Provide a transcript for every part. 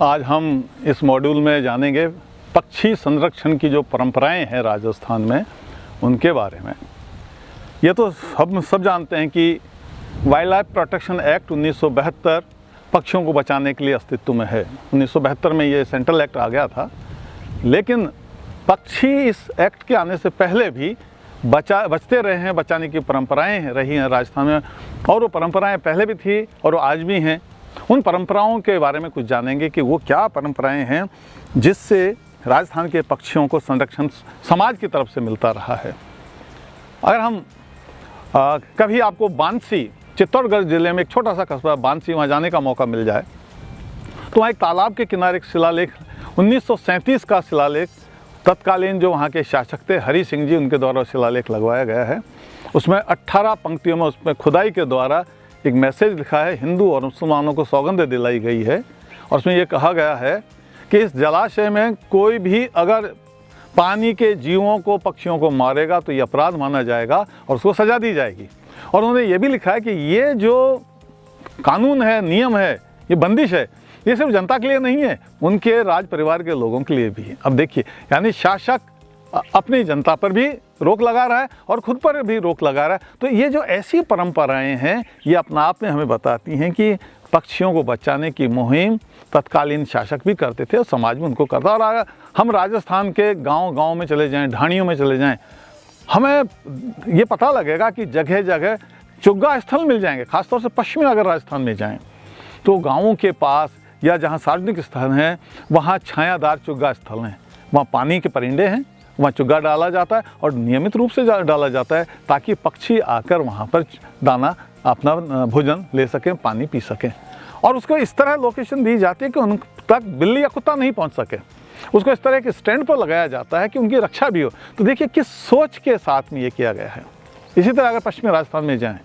आज हम इस मॉड्यूल में जानेंगे पक्षी संरक्षण की जो परंपराएं हैं राजस्थान में उनके बारे में। ये तो हम सब जानते हैं कि वाइल्ड लाइफ प्रोटेक्शन एक्ट 1972 पक्षियों को बचाने के लिए अस्तित्व में है। 1972 में ये सेंट्रल एक्ट आ गया था, लेकिन पक्षी इस एक्ट के आने से पहले भी बचते रहे हैं, बचाने की परंपराएं रही हैं राजस्थान में, और वो परंपराएं पहले भी थी और वो आज भी हैं। उन परंपराओं के बारे में कुछ जानेंगे कि वो क्या परंपराएं हैं जिससे राजस्थान के पक्षियों को संरक्षण समाज की तरफ से मिलता रहा है। अगर हम कभी आपको बांसी, चित्तौड़गढ़ ज़िले में एक छोटा सा कस्बा बांसी, वहाँ जाने का मौका मिल जाए तो वहाँ एक तालाब के किनारे एक शिलालेख 1937 का शिलालेख, तत्कालीन जो वहाँ के शासक थे हरि सिंह जी, उनके द्वारा शिलालेख लगवाया गया है। उसमें 18 पंक्तियों में उसमें खुदाई के द्वारा एक मैसेज लिखा है, हिंदू और मुसलमानों को सौगंध दिलाई गई है। और उसमें ये कहा गया है कि इस जलाशय में कोई भी अगर पानी के जीवों को, पक्षियों को मारेगा तो ये अपराध माना जाएगा और उसको सज़ा दी जाएगी। और उन्होंने ये भी लिखा है कि ये जो कानून है, नियम है, ये बंदिश है, ये सिर्फ जनता के लिए नहीं है, उनके राज परिवार के लोगों के लिए भी है। अब देखिए, यानी शासक अपनी जनता पर भी रोक लगा रहा है और खुद पर भी रोक लगा रहा है। तो ये जो ऐसी परंपराएं हैं, ये अपना आप में हमें बताती हैं कि पक्षियों को बचाने की मुहिम तत्कालीन शासक भी करते थे और समाज में उनको करता। और अगर हम राजस्थान के गांव-गांव में चले जाएं, ढाणियों में चले जाएं, हमें ये पता लगेगा कि जगह जगह चुग्गा स्थल मिल जाएंगे। खासतौर से पश्चिमी अगर राजस्थान में जाएं तो गाँवों के पास या जहाँ सार्वजनिक स्थल हैं वहाँ छायादार चुग्गा स्थल हैं, वहाँ पानी के परिंदे हैं, वहाँ चुग्गा डाला जाता है और नियमित रूप से डाला जाता है ताकि पक्षी आकर वहाँ पर दाना अपना भोजन ले सकें, पानी पी सकें। और उसको इस तरह लोकेशन दी जाती है कि उन तक बिल्ली या कुत्ता नहीं पहुँच सके। उसको इस तरह के स्टैंड पर लगाया जाता है कि उनकी रक्षा भी हो। तो देखिए किस सोच के साथ में ये किया गया है। इसी तरह अगर पश्चिमी राजस्थान में जाएँ,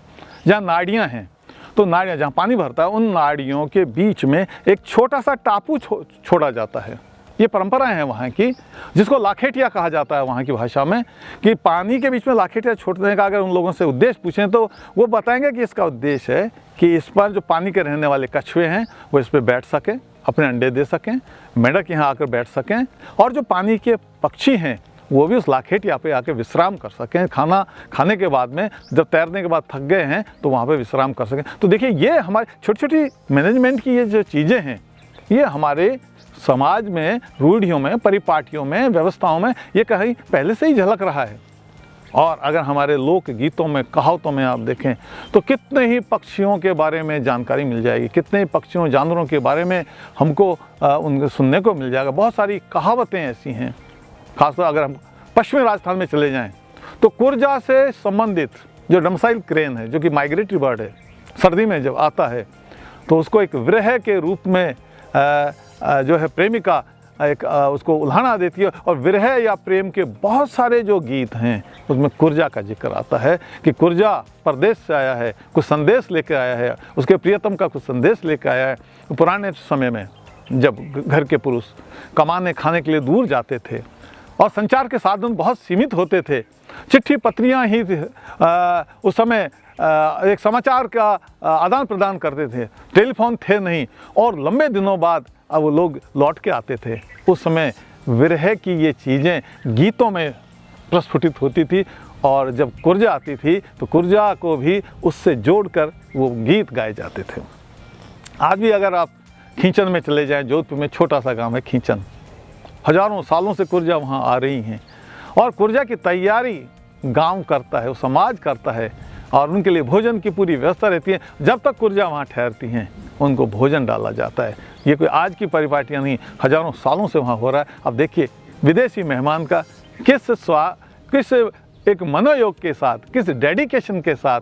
जहाँ नाड़ियाँ हैं, तो नाड़ियाँ जहाँ पानी भरता है, उन नाड़ियों के बीच में एक छोटा सा टापू छोड़ा जाता है। ये परंपराएं हैं वहाँ की, जिसको लाखेटिया कहा जाता है वहाँ की भाषा में, कि पानी के बीच में लाखेटिया छोड़ने का अगर उन लोगों से उद्देश्य पूछें तो वो बताएंगे कि इसका उद्देश्य है कि इस पर जो पानी के रहने वाले कछुए हैं वो इस पर बैठ सकें, अपने अंडे दे सकें, मेंढक यहाँ आकर बैठ सकें, और जो पानी के पक्षी हैं वो भी उस लाखेटिया पे आके विश्राम कर सकें। खाना खाने के बाद में जब तैरने के बाद थक गए हैं तो वहाँ पे विश्राम कर सकें। तो देखिए ये हमारी छोटी छोटी मैनेजमेंट की ये जो चीज़ें हैं, ये हमारे समाज में, रूढ़ियों में, परिपाटियों में, व्यवस्थाओं में ये कहीं पहले से ही झलक रहा है। और अगर हमारे लोक गीतों में, कहावतों में आप देखें तो कितने ही पक्षियों के बारे में जानकारी मिल जाएगी, कितने ही पक्षियों, जानवरों के बारे में हमको उनके सुनने को मिल जाएगा। बहुत सारी कहावतें ऐसी हैं। खासतौर अगर हम पश्चिमी राजस्थान में चले जाएं तो कुरजा से संबंधित जो डोमिसाइल क्रेन है, जो कि माइग्रेटरी बर्ड है, सर्दी में जब आता है तो उसको एक विरह के रूप में जो है प्रेमिका एक उसको उल्हाना देती है। और विरह या प्रेम के बहुत सारे जो गीत हैं उसमें कुरजा का जिक्र आता है कि कुरजा परदेश से आया है, कुछ संदेश लेकर आया है, उसके प्रियतम का कुछ संदेश लेकर आया है। पुराने समय में जब घर के पुरुष कमाने खाने के लिए दूर जाते थे और संचार के साधन बहुत सीमित होते थे, चिट्ठी पत्रियां ही उस समय एक समाचार का आदान प्रदान करते थे, टेलीफोन थे नहीं, और लंबे दिनों बाद अब वो लोग लौट के आते थे। उस समय विरह की ये चीज़ें गीतों में प्रस्फुटित होती थी, और जब कुरजा आती थी तो कुरजा को भी उससे जोड़कर वो गीत गाए जाते थे। आज भी अगर आप खींचन में चले जाएं, जोधपुर में छोटा सा गांव है खींचन, हजारों सालों से कुरजा वहाँ आ रही हैं, और कुरजा की तैयारी गांव करता है, वो समाज करता है, और उनके लिए भोजन की पूरी व्यवस्था रहती है। जब तक कुरजा वहाँ ठहरती हैं उनको भोजन डाला जाता है। ये कोई आज की परिपाटियाँ नहीं, हजारों सालों से वहाँ हो रहा है। अब देखिए विदेशी मेहमान का किस एक मनोयोग के साथ, किस डेडिकेशन के साथ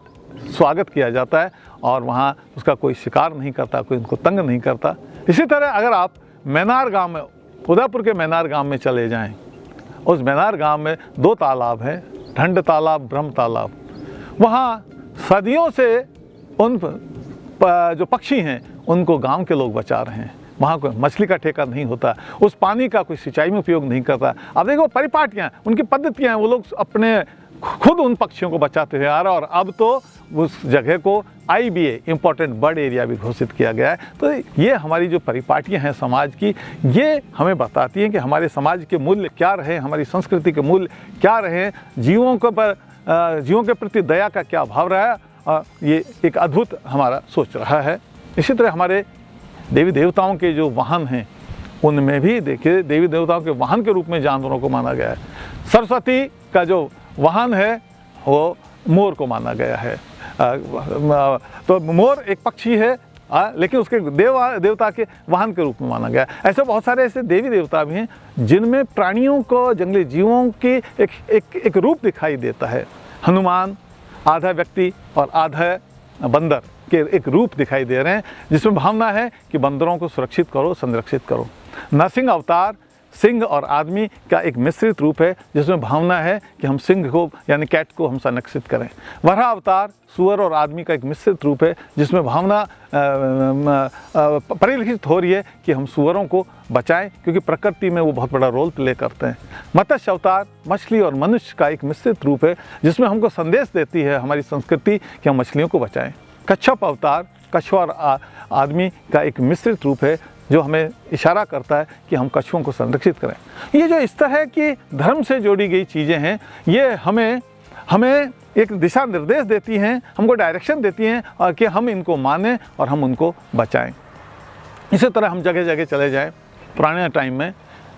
स्वागत किया जाता है, और वहाँ उसका कोई शिकार नहीं करता, कोई उनको तंग नहीं करता। इसी तरह अगर आप मैनार गाँव में, उदयपुर के मैनार गांव में चले जाएं, उस मैनार गांव में 2 तालाब हैं, ढंड तालाब, ब्रह्म तालाब। वहाँ सदियों से उन जो पक्षी हैं उनको गांव के लोग बचा रहे हैं। वहाँ कोई मछली का ठेका नहीं होता, उस पानी का कोई सिंचाई में उपयोग नहीं करता। अब देखो परिपाटियाँ, उनकी पद्धतियाँ हैं, वो लोग अपने खुद उन पक्षियों को बचाते हुए आ रहा है और अब तो उस जगह को IBA इम्पोर्टेंट बर्ड एरिया भी घोषित किया गया है। तो ये हमारी जो परिपाटियाँ हैं समाज की, ये हमें बताती हैं कि हमारे समाज के मूल्य क्या रहे, हमारी संस्कृति के मूल्य क्या रहे, जीवों के प्रति दया का क्या भाव रहा है। ये एक अद्भुत हमारा सोच रहा है। इसी तरह हमारे देवी देवताओं के जो वाहन हैं उनमें भी देखिए देवी देवताओं के वाहन के रूप में जानवरों को माना गया है। सरस्वती का जो वाहन है वो मोर को माना गया है। तो मोर एक पक्षी है लेकिन उसके देवता के वाहन के रूप में माना गया है। ऐसे बहुत सारे ऐसे देवी देवता भी हैं जिनमें प्राणियों को, जंगली जीवों की एक रूप दिखाई देता है। हनुमान आधा व्यक्ति और आधा बंदर के एक रूप दिखाई दे रहे हैं जिसमें भावना है कि बंदरों को सुरक्षित करो, संरक्षित करो। नरसिंह अवतार सिंह और आदमी का एक मिश्रित रूप है जिसमें भावना है कि हम सिंह को यानी कैट को हम संरक्षित करें। वराह अवतार सुअर और आदमी का एक मिश्रित रूप है जिसमें भावना परिलक्षित हो रही है कि हम सुअरों को बचाएं क्योंकि प्रकृति में वो बहुत बड़ा रोल प्ले करते हैं। मत्स्य अवतार मछली और मनुष्य का एक मिश्रित रूप है जिसमें हमको संदेश देती है हमारी संस्कृति कि हम मछलियों को बचाएं। कच्छप अवतार कछुआ और आदमी का एक मिश्रित रूप है जो हमें इशारा करता है कि हम कछुओं को संरक्षित करें। ये जो इस तरह की धर्म से जोड़ी गई चीज़ें हैं ये हमें एक दिशा निर्देश देती हैं, हमको डायरेक्शन देती हैं और कि हम इनको मानें और हम उनको बचाएं। इसी तरह हम जगह जगह चले जाएं, पुराने टाइम में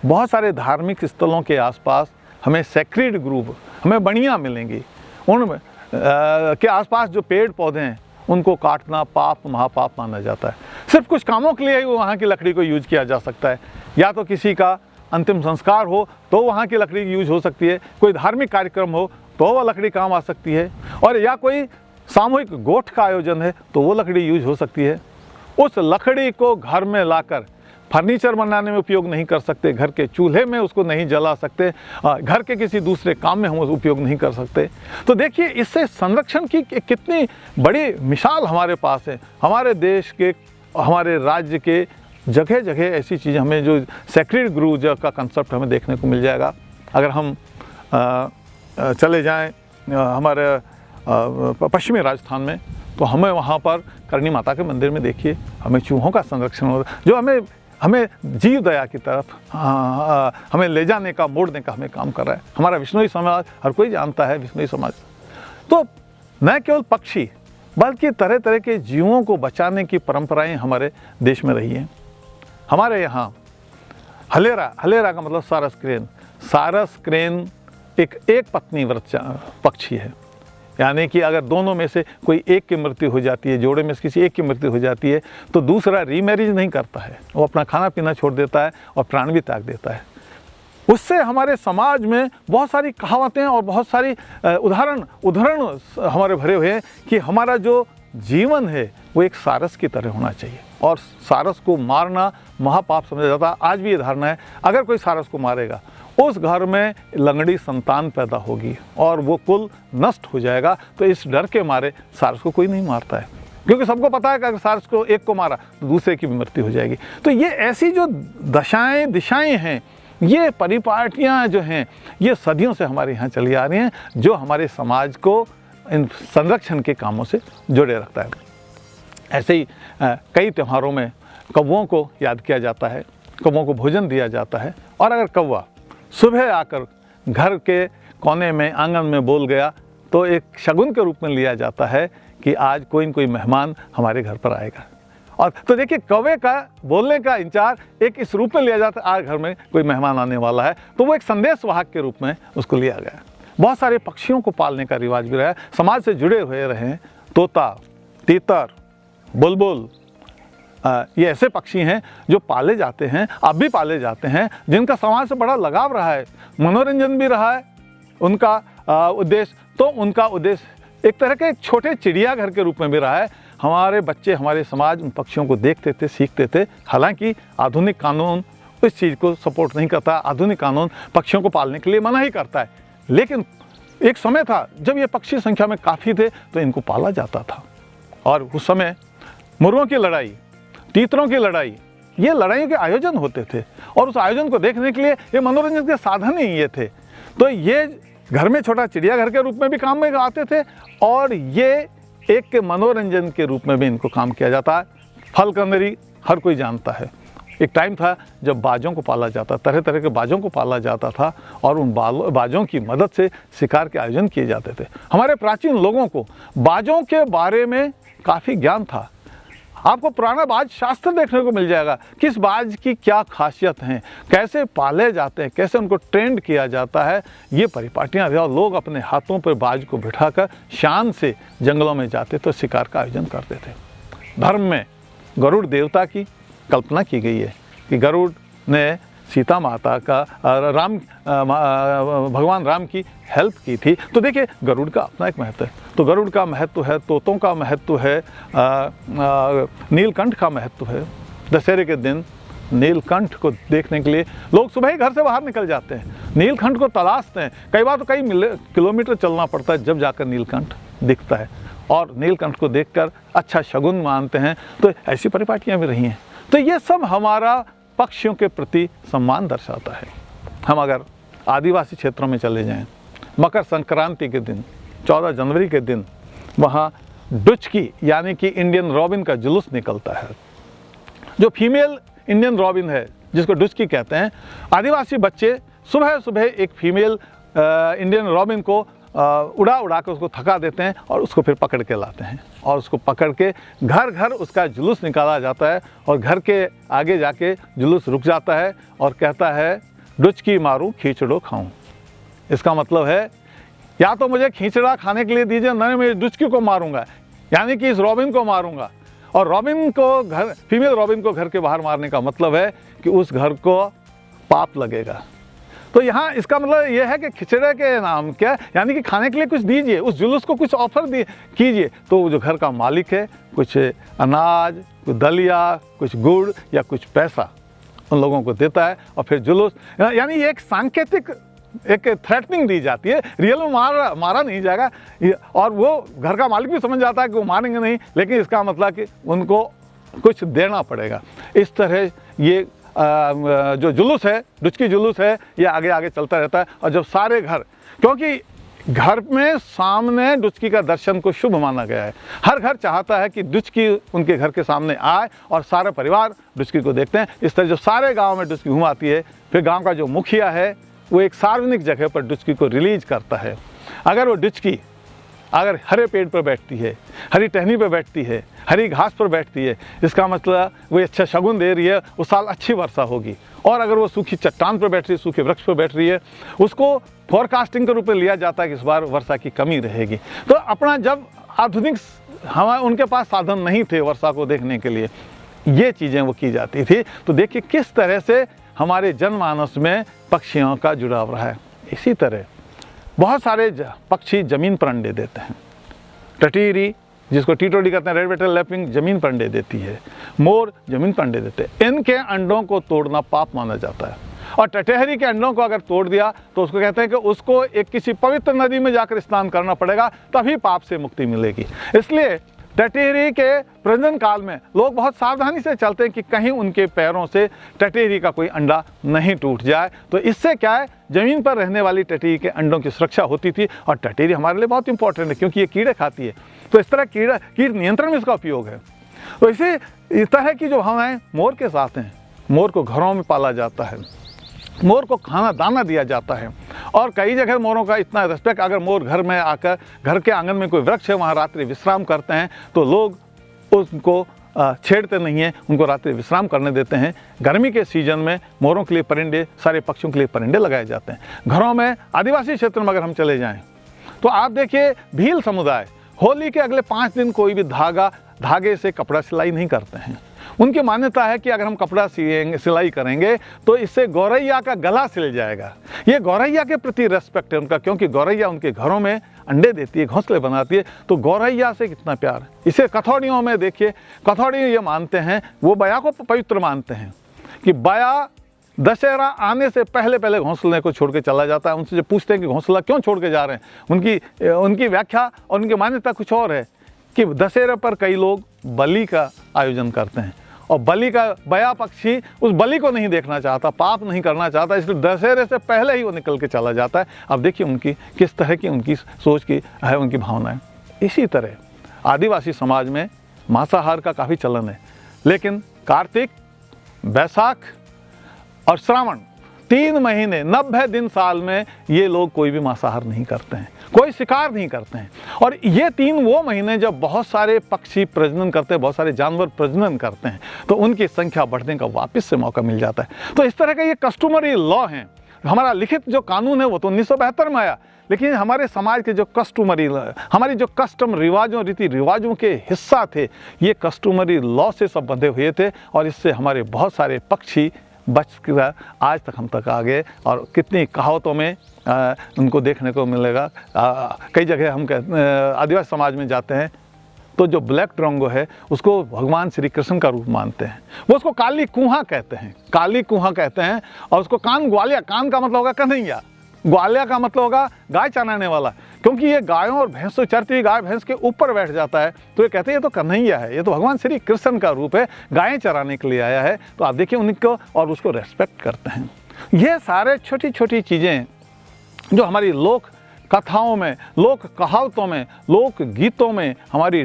बहुत सारे धार्मिक स्थलों के आसपास हमें सेक्रेड ग्रुप, हमें बणियाँ मिलेंगी। उन के आसपास जो पेड़ पौधे हैं उनको काटना पाप महापाप माना जाता है। सिर्फ कुछ कामों के लिए ही वहाँ की लकड़ी को यूज किया जा सकता है। या तो किसी का अंतिम संस्कार हो तो वहाँ की लकड़ी यूज हो सकती है, कोई धार्मिक कार्यक्रम हो तो वह लकड़ी काम आ सकती है, और या कोई सामूहिक गोठ का आयोजन है तो वो लकड़ी यूज हो सकती है। उस लकड़ी को घर में लाकर फर्नीचर बनाने में उपयोग नहीं कर सकते, घर के चूल्हे में उसको नहीं जला सकते, घर के किसी दूसरे काम में हम उपयोग नहीं कर सकते। तो देखिए इससे संरक्षण की कितनी बड़ी मिसाल हमारे पास है। हमारे देश के, हमारे राज्य के जगह जगह ऐसी चीज़ें हमें जो सेक्रेड ग्रू का कंसेप्ट हमें देखने को मिल जाएगा। अगर हम चले जाएं हमारे पश्चिमी राजस्थान में तो हमें वहाँ पर करणी माता के मंदिर में देखिए हमें चूहों का संरक्षण हो रहा है जो हमें जीव दया की तरफ हमें ले जाने का, मोड़ने का हमें काम कर रहा है। हमारा विष्णुई समाज, हर कोई जानता है विष्णुई समाज तो न केवल पक्षी बल्कि तरह तरह के जीवों को बचाने की परंपराएं हमारे देश में रही हैं। हमारे यहाँ हलेरा का मतलब सारस क्रेन एक पत्नी व्रत पक्षी है, यानी कि अगर दोनों में से कोई एक की मृत्यु हो जाती है, जोड़े में से किसी एक की मृत्यु हो जाती है तो दूसरा रीमैरिज नहीं करता है, वो अपना खाना पीना छोड़ देता है और प्राण भी त्याग देता है। उससे हमारे समाज में बहुत सारी कहावतें और बहुत सारी उदाहरण हमारे भरे हुए हैं कि हमारा जो जीवन है वो एक सारस की तरह होना चाहिए और सारस को मारना महापाप समझा जाता है। आज भी ये धारणा है अगर कोई सारस को मारेगा उस घर में लंगड़ी संतान पैदा होगी और वो कुल नष्ट हो जाएगा। तो इस डर के मारे सारस को कोई नहीं मारता है क्योंकि सबको पता है कि अगर सारस को एक को मारा तो दूसरे की भी मृत्यु हो जाएगी। तो ये ऐसी जो दिशाएं हैं, ये परिपाटियाँ जो हैं ये सदियों से हमारे यहाँ चली आ रही हैं जो हमारे समाज को इन संरक्षण के कामों से जोड़े रखता है। ऐसे ही कई त्योहारों में कौवों को याद किया जाता है, कौवों को भोजन दिया जाता है। और अगर कौवा सुबह आकर घर के कोने में आंगन में बोल गया तो एक शगुन के रूप में लिया जाता है कि आज कोई न कोई मेहमान हमारे घर पर आएगा। और तो देखिए कौवे का बोलने का इंचार एक इस रूप में लिया जाता है, आज घर में कोई मेहमान आने वाला है, तो वो एक संदेश वाहक के रूप में उसको लिया गया। बहुत सारे पक्षियों को पालने का रिवाज भी रहा है, समाज से जुड़े हुए रहे। तोता, तीतर, बुलबुल, ये ऐसे पक्षी हैं जो पाले जाते हैं, अब भी पाले जाते हैं, जिनका समाज से बड़ा लगाव रहा है, मनोरंजन भी रहा है उनका उद्देश्य। तो उनका उद्देश्य एक तरह के एक छोटे चिड़ियाघर के रूप में भी रहा है। हमारे बच्चे, हमारे समाज उन पक्षियों को देखते थे, सीखते थे। हालांकि आधुनिक कानून इस चीज़ को सपोर्ट नहीं करता, आधुनिक कानून पक्षियों को पालने के लिए मना ही करता है। लेकिन एक समय था जब ये पक्षी संख्या में काफ़ी थे तो इनको पाला जाता था। और उस समय मुर्गों की लड़ाई, तीतरों की लड़ाई, ये लड़ाइयों के आयोजन होते थे और उस आयोजन को देखने के लिए ये मनोरंजन के साधन ही ये थे। तो ये घर में छोटा चिड़ियाघर के रूप में भी काम में आते थे, और ये एक मनोरंजन के रूप में भी इनको काम किया जाता है। फल कंदरी हर कोई जानता है। एक टाइम था जब बाजों को पाला जाता, तरह तरह के बाजों को पाला जाता था, और उन बाजों की मदद से शिकार के आयोजन किए जाते थे। हमारे प्राचीन लोगों को बाजों के बारे में काफ़ी ज्ञान था। आपको पुराना बाज शास्त्र देखने को मिल जाएगा, किस बाज की क्या खासियत हैं, कैसे पाले जाते हैं, कैसे उनको ट्रेंड किया जाता है, ये परिपाटियाँ थी। और लोग अपने हाथों पर बाज को बिठाकर शान से जंगलों में जाते तो शिकार का आयोजन करते थे। धर्म में गरुड़ देवता की कल्पना की गई है कि गरुड़ ने सीता माता का भगवान राम की हेल्प की थी। तो देखिए गरुड़ का अपना एक महत्व है। तो गरुड़ का महत्व है, तोतों का महत्व है, नीलकंठ का महत्व है। दशहरे के दिन नीलकंठ को देखने के लिए लोग सुबह ही घर से बाहर निकल जाते हैं, नीलकंठ को तलाशते हैं। कई बार तो कई किलोमीटर चलना पड़ता है जब जाकर नीलकंठ दिखता है, और नीलकंठ को देखकर अच्छा शगुन मानते हैं। तो ऐसी परिपाटियाँ भी रही हैं। तो ये सब हमारा पक्षियों के प्रति सम्मान दर्शाता है। हम अगर आदिवासी क्षेत्रों में चले जाएं, मकर संक्रांति के दिन 14 जनवरी के दिन वहाँ डुचकी यानी कि इंडियन रॉबिन का जुलूस निकलता है। जो फीमेल इंडियन रॉबिन है जिसको डुचकी कहते हैं, आदिवासी बच्चे सुबह सुबह एक फीमेल इंडियन रॉबिन को उड़ा उड़ा कर उसको थका देते हैं, और उसको फिर पकड़ के लाते हैं, और उसको पकड़ के घर घर उसका जुलूस निकाला जाता है। और घर के आगे जाके जुलूस रुक जाता है और कहता है डुचकी मारूं खींचड़ो खाऊं। इसका मतलब है या तो मुझे खींचड़ा खाने के लिए दीजिए, नहीं मैं डुचकी को मारूंगा, यानी कि इस रॉबिन को मारूंगा। और रॉबिन को घर, फीमेल रॉबिन को घर के बाहर मारने का मतलब है कि उस घर को पाप लगेगा। तो यहाँ इसका मतलब यह है कि खिचड़े के नाम क्या, यानी कि खाने के लिए कुछ दीजिए, उस जुलूस को कुछ ऑफर कीजिए। तो जो घर का मालिक है कुछ अनाज, कुछ दलिया, कुछ गुड़ या कुछ पैसा उन लोगों को देता है, और फिर जुलूस, यानी एक सांकेतिक एक थ्रेटनिंग दी जाती है। रियल में मारा नहीं जाएगा, और वो घर का मालिक भी समझ जाता है कि वो मारेंगे नहीं, लेकिन इसका मतलब कि उनको कुछ देना पड़ेगा। इस तरह ये जो जुलूस है, डुचकी जुलूस है, ये आगे आगे चलता रहता है। और जब सारे घर, क्योंकि घर में सामने डुचकी का दर्शन को शुभ माना गया है, हर घर चाहता है कि डुचकी उनके घर के सामने आए और सारा परिवार डुचकी को देखते हैं। इस तरह जो सारे गांव में डुचकी घुमाती है, फिर गांव का जो मुखिया है वो एक सार्वजनिक जगह पर डुचकी को रिलीज करता है। अगर वो डुचकी अगर हरे पेड़ पर बैठती है, हरी टहनी पर बैठती है, हरी घास पर बैठती है, इसका मतलब वो अच्छा शगुन दे रही है, उस साल अच्छी वर्षा होगी। और अगर वो सूखी चट्टान पर बैठ रही है, सूखे वृक्ष पर बैठ रही है, उसको फोरकास्टिंग के रूप में लिया जाता है कि इस बार वर्षा की कमी रहेगी। तो अपना जब आधुनिक हमारे उनके पास साधन नहीं थे वर्षा को देखने के लिए, ये चीज़ें वो की जाती थी। तो देखिए किस तरह से हमारे जनमानस में पक्षियों का जुड़ाव रहा है। इसी तरह बहुत सारे पक्षी ज़मीन पर अंडे देते हैं। टटीरी जिसको टीटोडी कहते हैं, रेड वेटल लैपिंग ज़मीन पर अंडे देती है, मोर ज़मीन पर अंडे देते हैं। इनके अंडों को तोड़ना पाप माना जाता है। और टटहरी के अंडों को अगर तोड़ दिया तो उसको कहते हैं कि उसको एक किसी पवित्र नदी में जाकर स्नान करना पड़ेगा, तभी पाप से मुक्ति मिलेगी। इसलिए टटहरी के प्रजनन काल में लोग बहुत सावधानी से चलते हैं कि कहीं उनके पैरों से टटहरी का कोई अंडा नहीं टूट जाए। तो इससे क्या है, ज़मीन पर रहने वाली टटहरी के अंडों की सुरक्षा होती थी। और टटहरी हमारे लिए बहुत इंपॉर्टेंट है क्योंकि ये कीड़े खाती है, तो इस तरह कीट नियंत्रण में इसका उपयोग है। तो इस तरह की जो हवाएं मोर के साथ हैं, मोर को घरों में पाला जाता है, मोर को खाना दाना दिया जाता है। और कई जगह मोरों का इतना रेस्पेक्ट, अगर मोर घर में आकर घर के आंगन में कोई वृक्ष है वहाँ रात्रि विश्राम करते हैं तो लोग उनको छेड़ते नहीं हैं, उनको रात्रि विश्राम करने देते हैं। गर्मी के सीजन में मोरों के लिए परिंदे, सारे पक्षियों के लिए परिंदे लगाए जाते हैं। घरों में आदिवासी क्षेत्र में अगर हम चले जाएँ तो आप देखिए भील समुदाय होली के अगले 5 दिन कोई भी धागे से कपड़ा सिलाई नहीं करते हैं। उनकी मान्यता है कि अगर हम कपड़ा सिलाई करेंगे तो इससे गौरैया का गला सिल जाएगा। ये गौरैया के प्रति रेस्पेक्ट है उनका, क्योंकि गौरैया उनके घरों में अंडे देती है, घोंसले बनाती है। तो गौरैया से कितना प्यार। इसे कथौड़ियों में देखिए, कथौड़ी ये मानते हैं, वो बया को पवित्र मानते हैं कि बया दशहरा आने से पहले पहले घोंसले को छोड़ के चला जाता है। उनसे जो पूछते हैं कि घोंसला क्यों छोड़ के जा रहे हैं, उनकी व्याख्या और उनकी मान्यता कुछ और है कि दशहरे पर कई लोग बलि का आयोजन करते हैं और बया पक्षी उस बलि को नहीं देखना चाहता, पाप नहीं करना चाहता, इसलिए दशहरे से पहले ही वो निकल के चला जाता है। अब देखिए उनकी किस तरह की उनकी सोच की है, उनकी भावनाएं। इसी तरह आदिवासी समाज में मांसाहार का काफ़ी चलन है, लेकिन कार्तिक, बैसाख और श्रावण 3 महीने 90 दिन साल में ये लोग कोई भी मांसाहार नहीं करते हैं, कोई शिकार नहीं करते हैं। और ये 3 वो महीने जब बहुत सारे पक्षी प्रजनन करते हैं, बहुत सारे जानवर प्रजनन करते हैं, तो उनकी संख्या बढ़ने का वापस से मौका मिल जाता है। तो इस तरह का ये कस्टमरी लॉ है। हमारा लिखित जो कानून है वो तो 1972 में आया, लेकिन हमारे समाज के जो कस्टमरी, हमारी जो कस्टम रिवाजों, रीति रिवाजों के हिस्सा थे, ये कस्टमरी लॉ से सब बंधे हुए थे। और इससे हमारे बहुत सारे पक्षी बच कर आज तक हम तक आ गए। और कितनी कहावतों में उनको देखने को मिलेगा। कई जगह हम आदिवासी समाज में जाते हैं तो जो ब्लैक ड्रोंगो है उसको भगवान श्री कृष्ण का रूप मानते हैं। वो उसको काली कुहा कहते हैं, काली कुहा कहते हैं। और उसको कान ग्वालिया, कान का मतलब होगा कन्हैया, ग्वालिया का मतलब होगा गाय चराने वाला, क्योंकि ये गायों और भैंसों चरती हुई गाय भैंस के ऊपर बैठ जाता है। तो ये कहते हैं ये तो कन्हैया है, ये तो भगवान श्री कृष्ण का रूप है, गायें चराने के लिए आया है। तो आप देखिए उनको और उसको रेस्पेक्ट करते हैं। ये सारे छोटी छोटी चीज़ें जो हमारी लोक कथाओं में, लोक कहावतों में, लोक गीतों में, हमारी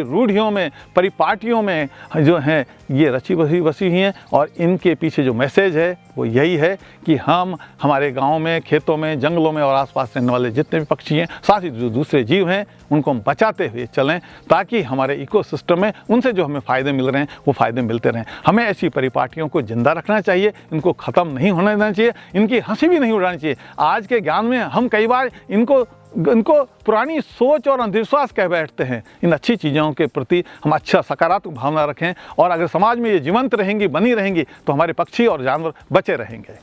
रूढ़ियों में, परिपाटियों में जो हैं, ये रची बसी हुई हैं। और इनके पीछे जो मैसेज है वो यही है कि हम हमारे गाँव में, खेतों में, जंगलों में और आसपास रहने वाले जितने भी पक्षी हैं, साथ ही जो दूसरे जीव हैं, उनको हम बचाते हुए चलें, ताकि हमारे इकोसिस्टम में उनसे जो हमें फ़ायदे मिल रहे हैं वो फ़ायदे मिलते रहें। हमें ऐसी परिपाटियों को जिंदा रखना चाहिए, इनको ख़त्म नहीं होने देना चाहिए, इनकी हंसी भी नहीं उड़ानी चाहिए। आज के ज्ञान में हम कई बार इनको पुरानी सोच और अंधविश्वास कह बैठते हैं। इन अच्छी चीज़ों के प्रति हम अच्छा सकारात्मक भावना रखें, और अगर समाज में ये जीवंत रहेंगी, बनी रहेंगी, तो हमारे पक्षी और जानवर बचे रहेंगे।